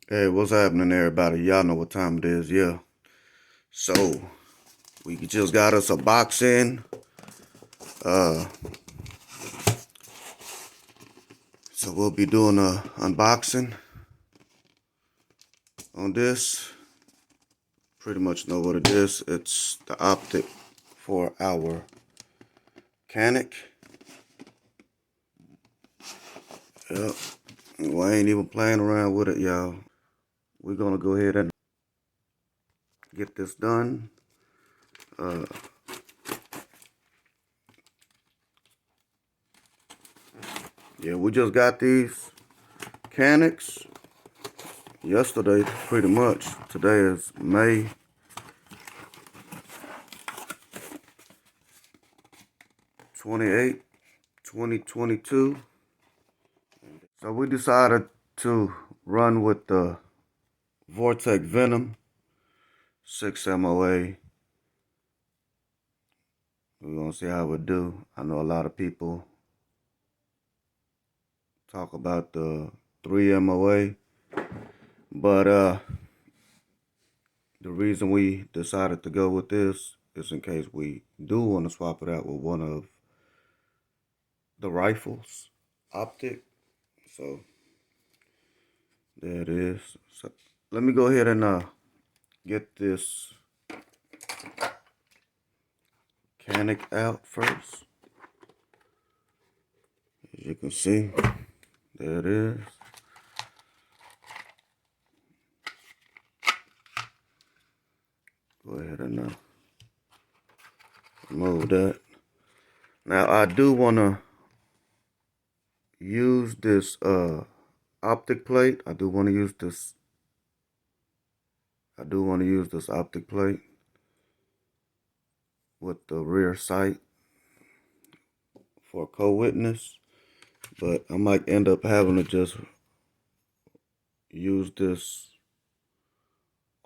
Hey, what's happening, everybody? Y'all know what time it is, yeah. So, we just got us a box in. Uh, so we'll be doing a unboxing on this. Pretty much know what it is. It's the optic for our Canik. Yep. We ain't even playing around with it, y'all. We're gonna go ahead and get this done. Yeah, we just got these Caniks yesterday, pretty much. Today is May 28th, 2022. So we decided to run with the Vortex Venom 6 MOA. We're gonna see how it do. I know a lot of people talk about the 3 MOA, but the reason we decided to go with this is in case we do want to swap it out with one of the rifles optic. So there it is. So let me go ahead and get this Canik out first. As you can see, there it is. Go ahead and remove that. Now I do want to use this optic plate. I do want to use this optic plate with the rear sight for co-witness, but I might end up having to just use this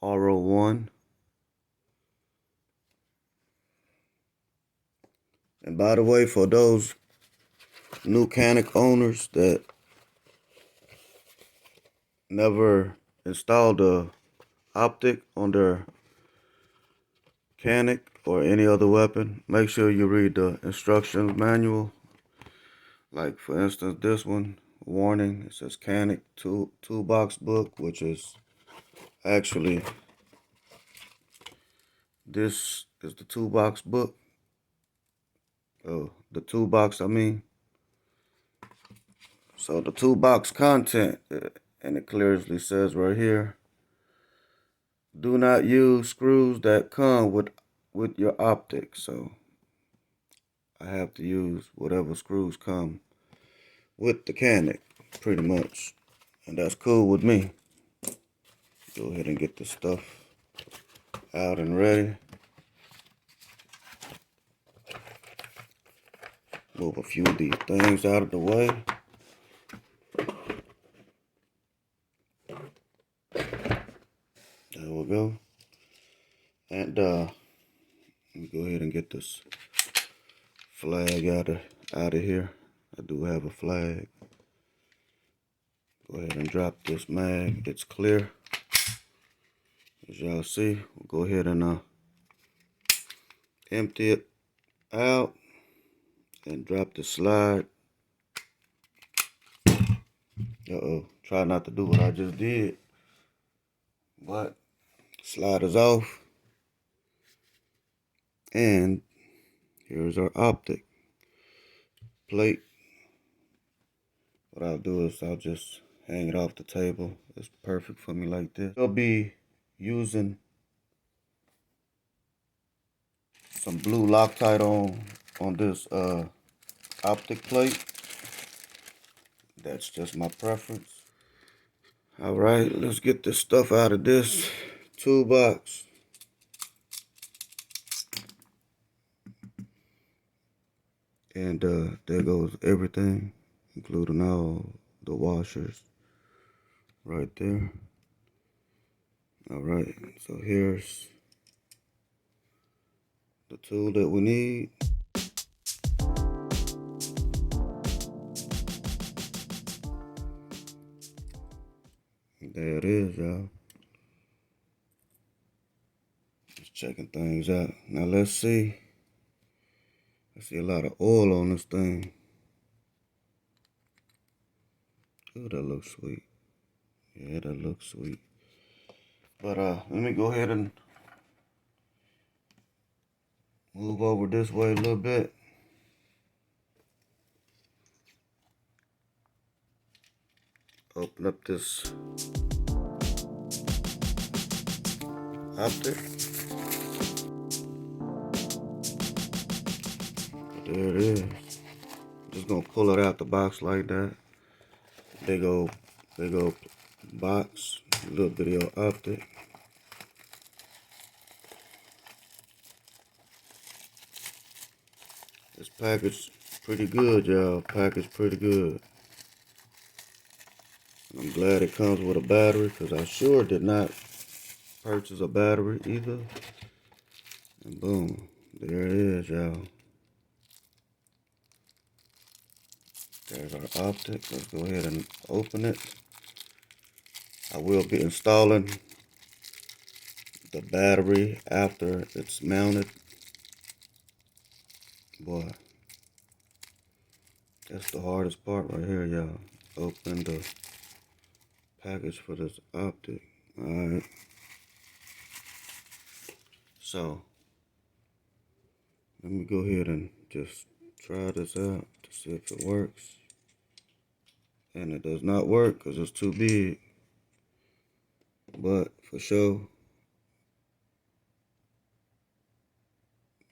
RO1. And by the way, for those new Canik owners that never installed a optic on their Canik or any other weapon, make sure you read the instructions manual. Like for instance, this one, warning, it says Canik toolbox book, which is actually, this is the toolbox book. Oh, the toolbox, I mean. So the toolbox content, and it clearly says right here, do not use screws that come with your optic. So I have to use whatever screws come with the Canik, pretty much. And that's cool with me. Go ahead and get this stuff out and ready. Move a few of these things out of the way. There we go. And let me go ahead and get this flag out of here. I do have a flag. Go ahead and drop this mag. It's clear. As y'all see, we'll go ahead and empty it out and drop the slide. Try not to do what I just did. But slide is off. And here's our optic plate. What I'll do is I'll just hang it off the table. It's perfect for me like this. I'll be using some blue Loctite on this optic plate. That's just my preference. All right, let's get this stuff out of this toolbox. And there goes everything, including all the washers right there. All right, so here's the tool that we need. There it is, y'all. Just checking things out. Now let's see. I see a lot of oil on this thing. Ooh, that looks sweet. Yeah, that looks sweet. But let me go ahead and move over this way a little bit. Open up this optic. There it is. Just gonna pull it out the box like that. Big old box. A little video optic. This package pretty good, y'all. Package pretty good. I'm glad it comes with a battery because I sure did not purchase a battery either. And boom, there it is, y'all. There's our optic. Let's go ahead and open it. I will be installing the battery after it's mounted. Boy, that's the hardest part right here, y'all. Open the package for this optic. Alright. So, let me go ahead and just try this out to see if it works. And it does not work because it's too big. But for sure,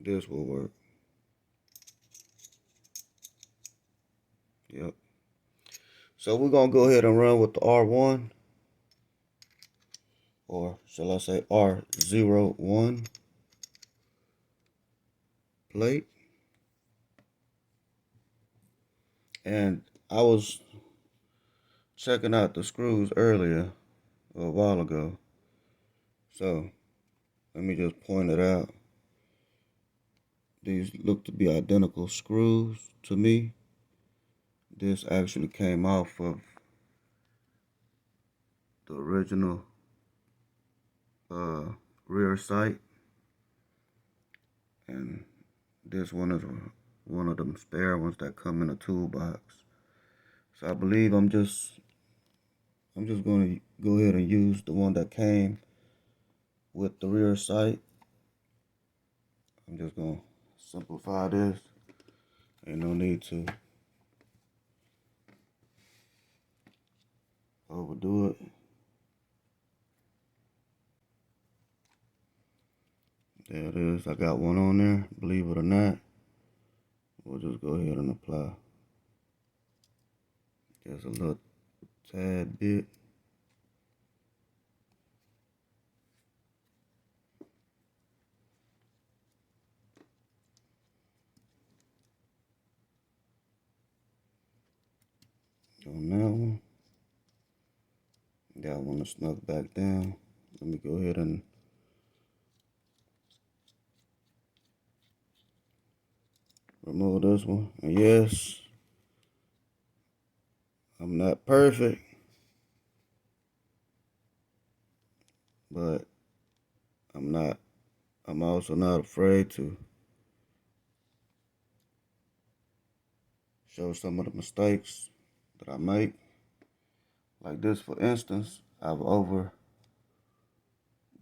this will work. Yep. So we're going to go ahead and run with the R1. Or shall I say R01 plate. And I was checking out the screws earlier, a while ago. So let me just point it out. These look to be identical screws to me. This actually came off of the original rear sight. And this one is one of them spare ones that come in a toolbox. So I believe I'm just going to go ahead and use the one that came with the rear sight. I'm just going to simplify this. Ain't no need to overdo it. There it is. I got one on there. Believe it or not, we'll just go ahead and apply. Just a little tad bit. On that one. That one is snuck back down. Let me go ahead and remove this one. And yes, I'm not perfect, but I'm also not afraid to show some of the mistakes that I make. Like this, for instance, I've overdid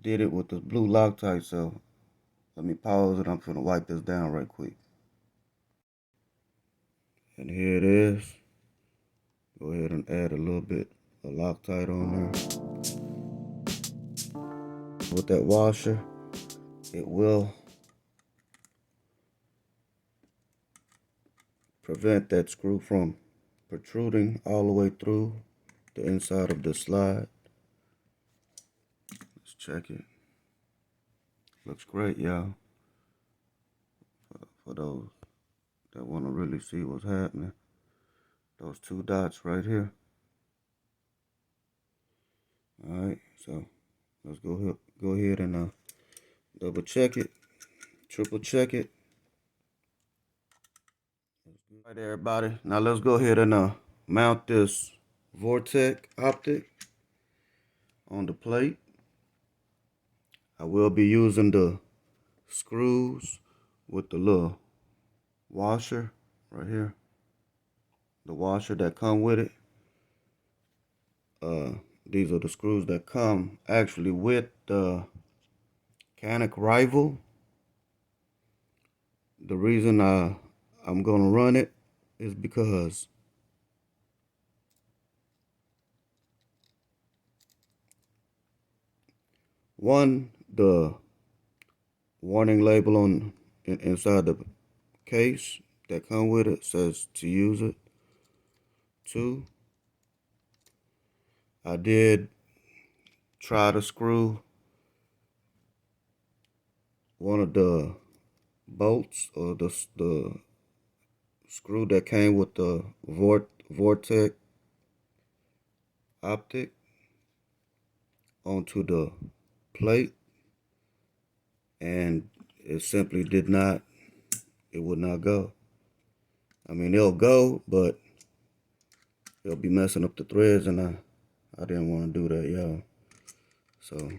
it with this blue Loctite, so let me pause it. I'm gonna wipe this down right quick. And here it is. Go ahead and add a little bit of Loctite on there. With that washer, it will prevent that screw from protruding all the way through the inside of the slide. Let's check it. Looks great, y'all. For those that want to really see what's happening, those two dots right here. All right, so let's go ahead and double check it, triple check it. All right, everybody. Now let's go ahead and mount this Vortex optic. on the plate. I will be using the screws with the little washer right here. The washer that come with it. These are the screws that come actually with the Canik rival. The reason I'm gonna run it is because one, the warning label on inside the case that come with it says to use it. Two, I did try to screw one of the bolts or the screw that came with the Vortex optic onto the plate, and it simply did not, it would not go. I mean, it'll go, but it'll be messing up the threads, and I didn't want to do that, y'all. So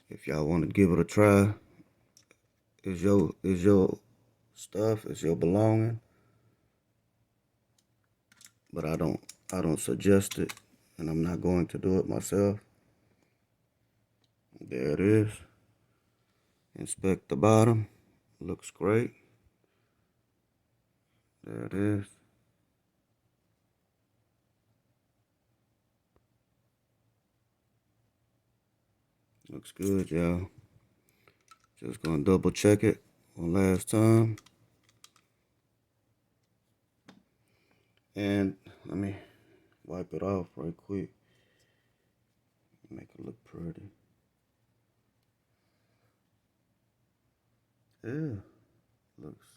if y'all want to give it a try, it's your stuff, it's your belonging. But I don't suggest it, and I'm not going to do it myself. There it is. Inspect the bottom. Looks great. There it is. Looks good, y'all. Just gonna double check it one last time. And let me wipe it off right quick. Make it look pretty. Yeah, looks.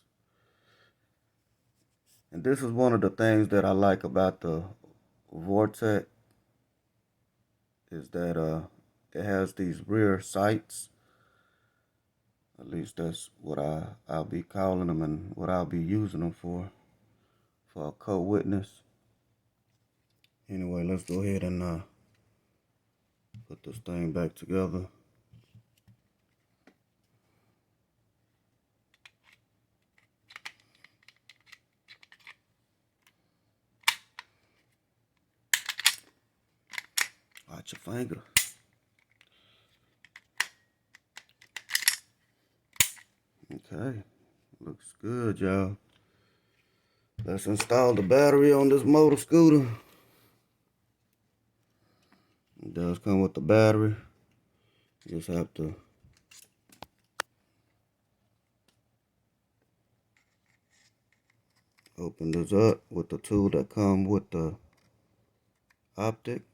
And this is one of the things that I like about the Vortex is that it has these rear sights. At least that's what I'll be calling them and what I'll be using them for a co-witness. Anyway, let's go ahead and put this thing back together. Watch your finger. Okay, looks good, y'all. Let's install the battery on this motor scooter. It does come with the battery. You just have to open this up with the tool that come with the optic.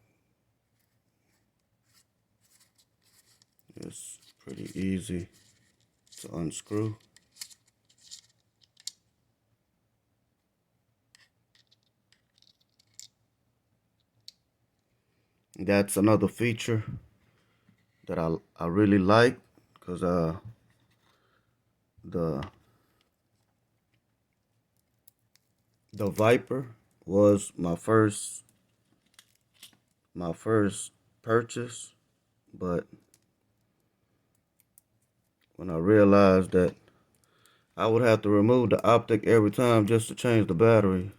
It's pretty easy to unscrew. That's another feature that I really like, because the Viper was my first purchase, but when I realized that I would have to remove the optic every time just to change the battery,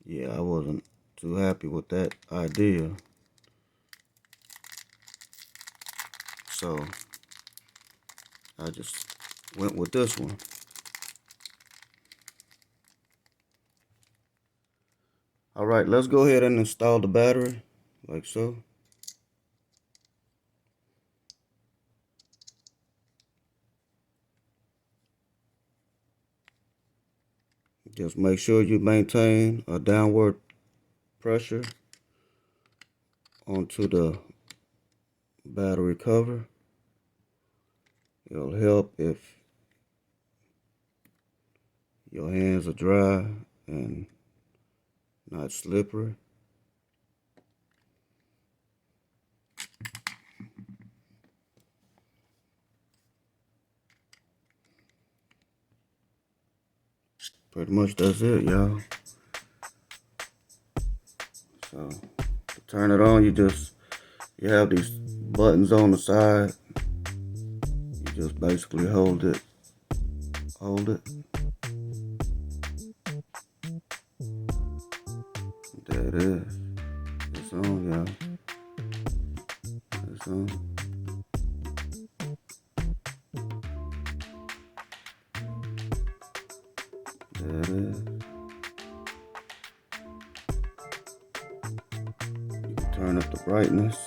yeah, I wasn't too happy with that idea. So I just went with this one. All right, let's go ahead and install the battery like so. Just make sure you maintain a downward pressure onto the battery cover. It'll help if your hands are dry and not slippery. Pretty much that's it, y'all. So to turn it on, you have these buttons on the side. You just basically hold it. There it is. It's on, y'all. It's on. There it is. You can turn up the brightness.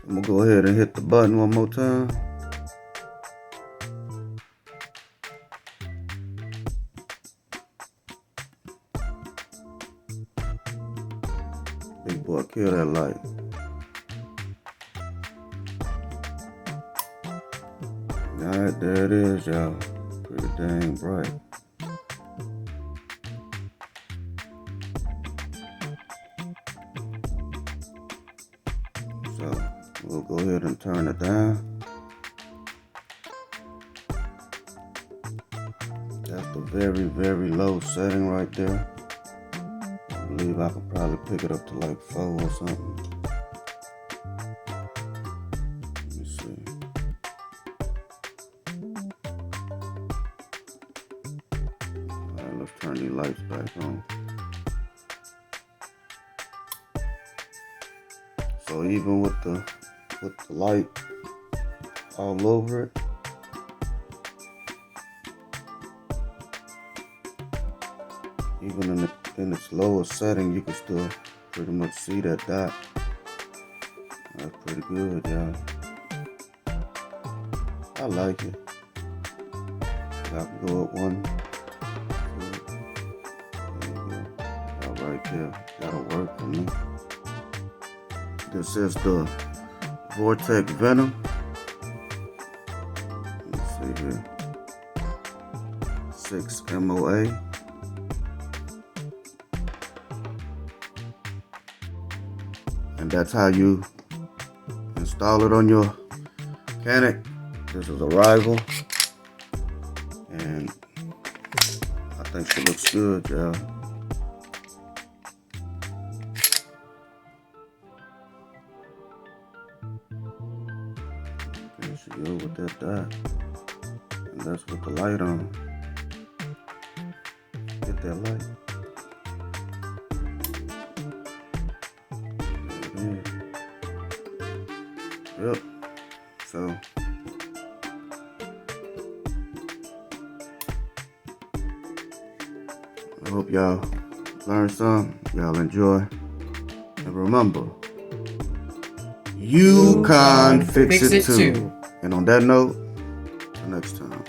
I'm gonna go ahead and hit the button one more time. Big boy, kill that light. Alright, there it is, y'all. Pretty dang bright. So we'll go ahead and turn it down. That's the very, very low setting right there. I believe I could probably pick it up to like 4 or something. Let me see. Alright, let's turn these lights back on. So even with the light all over it, even in its lowest setting, you can still pretty much see that dot. That's pretty good, y'all. I like it. I can go up 1, 2. There you go. That right there. That'll work for me. This is the Vortex Venom. Let's see here. 6 MOA. And that's how you install it on your Canik. This is a rival. And I think she looks good, y'all. There she go with that dot. And that's with the light on. Get that light. There it is. Yep. So I hope y'all learned some. Y'all enjoy. And remember, you can fix it too. And on that note, till next time.